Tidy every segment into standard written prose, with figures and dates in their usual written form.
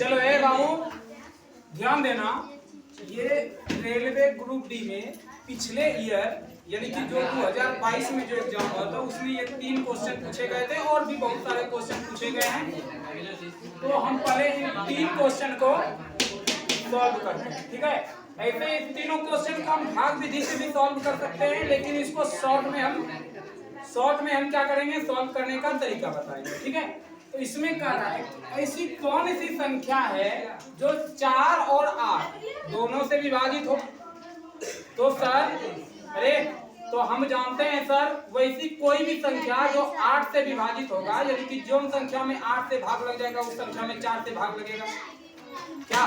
चलो ए बाबू ध्यान देना, ये रेलवे ग्रुप डी में पिछले ईयर यानी कि जो 2022 में जो एग्जाम हुआ था उसमें ये 3 क्वेश्चन पूछे गए थे और भी बहुत सारे क्वेश्चन पूछे गए हैं। तो हम पहले इन 3 क्वेश्चन को सॉल्व करते हैं, ठीक है। ऐसे इन तीनों क्वेश्चन को हम भाग विधि से भी सॉल्व कर सकते हैं, लेकिन इसको शॉर्ट में हम क्या करेंगे, सॉल्व करने का तरीका बताएंगे, ठीक है। तो इसमें कह रहा है ऐसी कौन सी संख्या है जो 4 और 8 दोनों से विभाजित हो। तो सर तो हम जानते हैं सर, वैसी कोई भी संख्या जो 8 से विभाजित होगा, यानी कि जो संख्या में 8 से भाग लग जाएगा उस संख्या में 4 से भाग लगेगा। क्या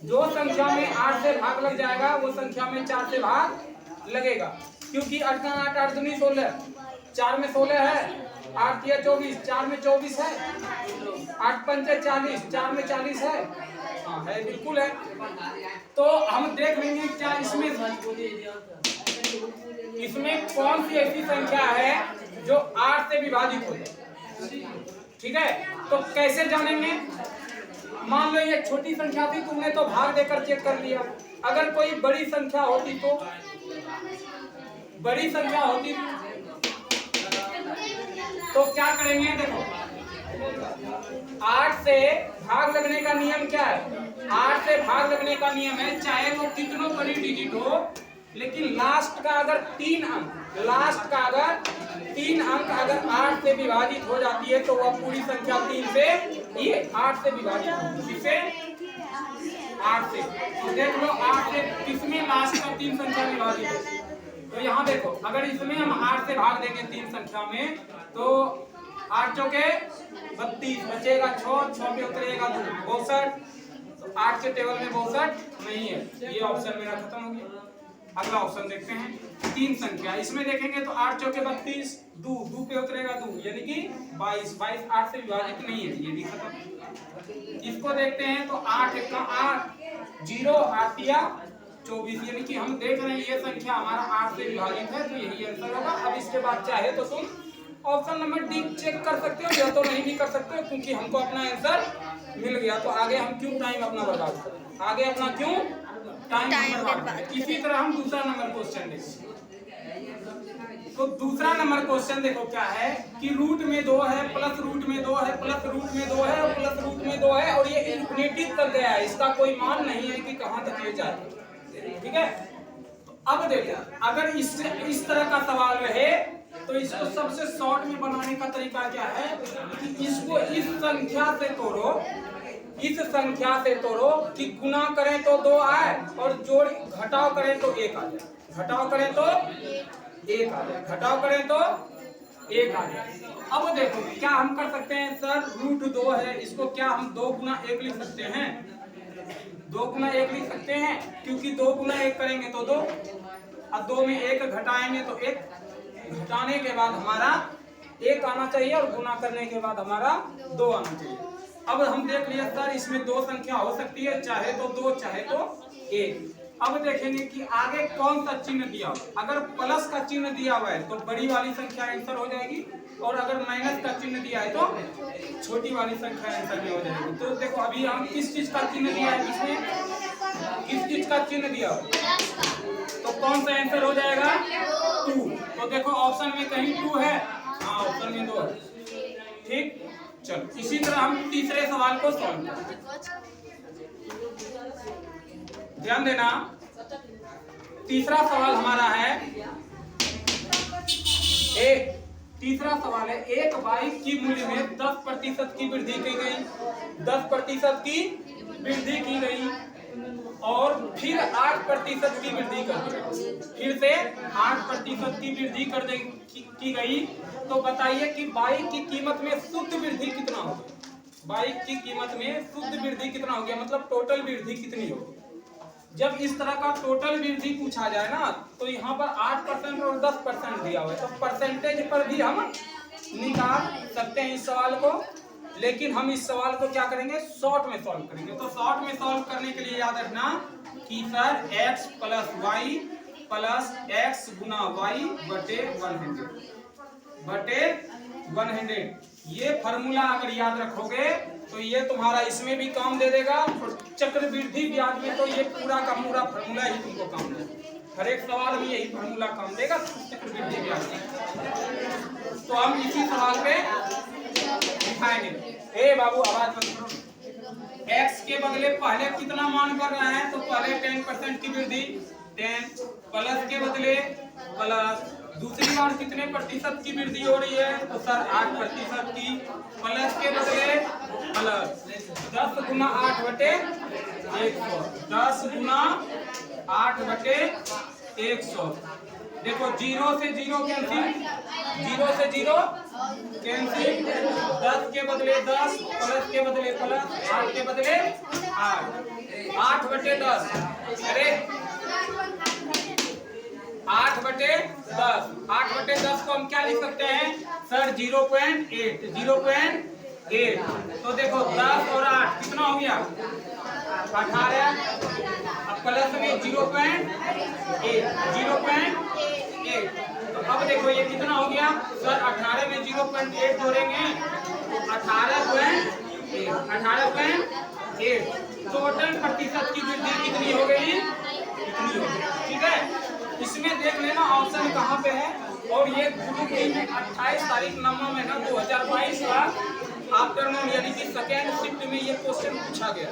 जो संख्या में 8 से भाग लग जाएगा वो संख्या में 4 से भाग लगेगा, क्योंकि 8 का 8 8 दूनी 16, 4 में 16 है, 8 या 24, 4 में 24 है, 8 पंचे 40, 4 में 40 है, हाँ है, बिल्कुल है। तो हम देख लेंगे क्या इसमें कौन सी ऐसी संख्या है जो 8 से विभाजित हो जाए, ठीक है। तो कैसे जानेंगे, मान लो ये छोटी संख्या थी, तुमने तो भाग देकर चेक कर लिया। अगर कोई बड़ी संख्या होती तो तो क्या करेंगे, देखो 8 से भाग लगने का नियम क्या है, 8 से भाग लगने का नियम है चाहे वो कितनों बड़ी डिजिट हो, लेकिन लास्ट का अगर 3 अंक अगर 8 से विभाजित हो जाती है तो वह पूरी संख्या 3 से ये 8 से विभाजित होगी, किससे 8 से। तो देख लो 8 से किसमें लास्ट का 3 संख्या विभाजित है। तो यहाँ देखो अगर इसमें हम 8 से भाग देंगे 3 संख्या में तो 8 चौके 32, बचेगा 6 पे उतरेगा 2, 62। तो 8 के टेबल में 62 नहीं है, ये ऑप्शन मेरा खत्म हो गया। अगला ऑप्शन देखते हैं, 3 संख्या, इसमें देखेंगे तो 8 चौके 32, 2 पे उतरेगा 2 यानी कि 22, 8 से विभाजित नहीं है, ये भी खत्म। इसको देखते हैं तो 8 1 का 8, 0 8 या 24, यानी कि हम देख रहे हैं ये संख्या हमारा 8 से विभाजित है, तो यही आंसर होगा। अब इसके बाद चाहे तो तुम ऑप्शन नंबर डी चेक कर सकते हो या तो नहीं भी कर सकते हो, क्योंकि हमको अपना आंसर मिल गया। तो आगे हम क्यों टाइम अपना बर्बाद करें, आगे अपना क्यों टाइम बर्बाद। इसी तरह हम दूसरा नंबर क्वेश्चन देखें। तो दूसरा नंबर क्वेश्चन देखो क्या है कि रूट में 2 है, प्लस रूट में 2 है, प्लस रूट में 2 है और प्लस रूट में 2 है, और ये इन्फिनिटी तक गया है, इसका कोई मान नहीं है कि कहां तक ये जाए, ठीक है। तो अब देखो अगर इस तरह का सवाल रहे तो इसको सबसे शॉर्ट में बनाने का तरीका क्या है कि इसको इस संख्या से तोड़ो कि गुना करें तो 2 आए और जोड़ घटाव करें तो 1 आ जाए, घटाव करें तो 1 आ जाए, घटाव करें तो 1 आ जाए। अब देखो क्या हम कर सकते हैं, सर रूट 2 है, इसको क्या हम 2 गुना 1 लिख सकते हैं, 2 गुना 1 लिख सकते हैं, क्योंकि 2 गुना 1 करेंगे तो 2, और 2 में 1 घटाएंगे तो 1, घटाने के बाद हमारा 1 आना चाहिए और गुना करने के बाद हमारा 2 आना चाहिए। अब हम देख लिया सर इसमें 2 संख्या हो सकती है, चाहे तो 2 चाहे तो 1। अब देखेंगे कि आगे कौन सा चिन्ह दिया हुआ, अगर प्लस का चिन्ह दिया हुआ है तो बड़ी वाली संख्या आंसर हो जाएगी, और अगर माइनस का चिन्ह दिया है तो छोटी वाली संख्या आंसर में हो जाएगी। तो देखो अभी हम किस चीज का चिन्ह दिया है, इसमें किस चीज का चिन्ह दिया हुआ, तो कौन सा आंसर हो जाएगा 2। तो देखो ऑप्शन में कहीं 2 है, हाँ ऑप्शन में 2 है, ठीक। चलो इसी तरह हम तीसरे सवाल को सॉल्व करें, ध्यान देना। तीसरा सवाल हमारा है तीसरा सवाल है एक बाइक की मूल्य में 10% की वृद्धि की गई, 10% की वृद्धि की गई और फिर 8% की वृद्धि कर दी गई, फिर से 8% की वृद्धि की गई। तो बताइए कि बाइक की कीमत में शुद्ध वृद्धि कितना होगी, बाइक की कीमत में शुद्ध वृद्धि कितना हो गया, मतलब टोटल वृद्धि कितनी होगी। जब इस तरह का टोटल वृद्धि पूछा जाए ना तो यहाँ पर 8% और 10% दिया हुआ है, तो परसेंटेज पर भी हम निकाल सकते हैं इस सवाल को, लेकिन हम इस सवाल को क्या करेंगे, शॉर्ट में सॉल्व करेंगे। तो शॉर्ट में सॉल्व करने के लिए याद रखना कि sir x plus y plus x गुना वाई बटे 100 ये फॉर्मूला अगर याद रखोगे तो ये तुम्हारा इसमें भी काम दे देगा। और चक्रवृद्धि ब्याज में तो ये पूरा का पूरा फार्मूला ही तुमको काम देगा, हर एक सवाल में यही फार्मूला काम देगा चक्रवृद्धि ब्याज में। तो हम इसी सवाल पे दिखाएंगे। ए बाबू आवाज बंद करो। x के बदले पहले कितना मान कर रहे हैं, तो पहले 10% की वृद्धि 10, प्लस के बदले प्लस, दूसरी बार कितने प्रतिशत की वृद्धि हो रही है, तो सर 8% की, प्लस के बदले प्लस 10 गुना 8 बटे 100, 10 गुना 8 बटे 100। देखो 0 से 0 कैंसिल, 0 से 0 कैंसिल, 10 के बदले 10, प्लस के बदले प्लस, 8 के बदले 8, 8 बटे 10, अरे 8 बटे 10, 8 बटे 10 को हम क्या लिख सकते हैं सर 0.8, 0.8। तो देखो 10 और 8 कितना हो गया 18, अब प्लस में 0.8, तो अब देखो ये कितना हो गया सर 18 में 0.8 जोड़ेंगे 18.8, टोटल प्रतिशत की वृद्धि कितनी हो गई, कितनी हो गई। ठीक है, इसमें देख लेना ऑप्शन कहाँ पे है। और ये ग्रुप डी में 28 तारीख 9वां महीना 2022 का आफ्टरनून यानी कि सेकेंड शिफ्ट में ये क्वेश्चन पूछा गया।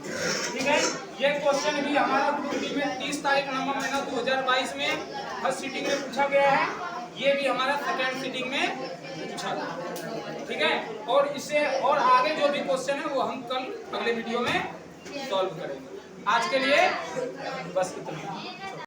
ठीक है, ये क्वेश्चन भी हमारा ग्रुप डी में 30 तारीख 9वां महीना 2022 में फर्स्ट सीटिंग में पूछा गया है, ये भी हमारा सेकेंड सीटिंग में पूछा गया। ठीक है, और इससे और आगे जो भी क्वेश्चन है वो हम कल अगले वीडियो में सॉल्व करेंगे। आज के लिए बस इतना।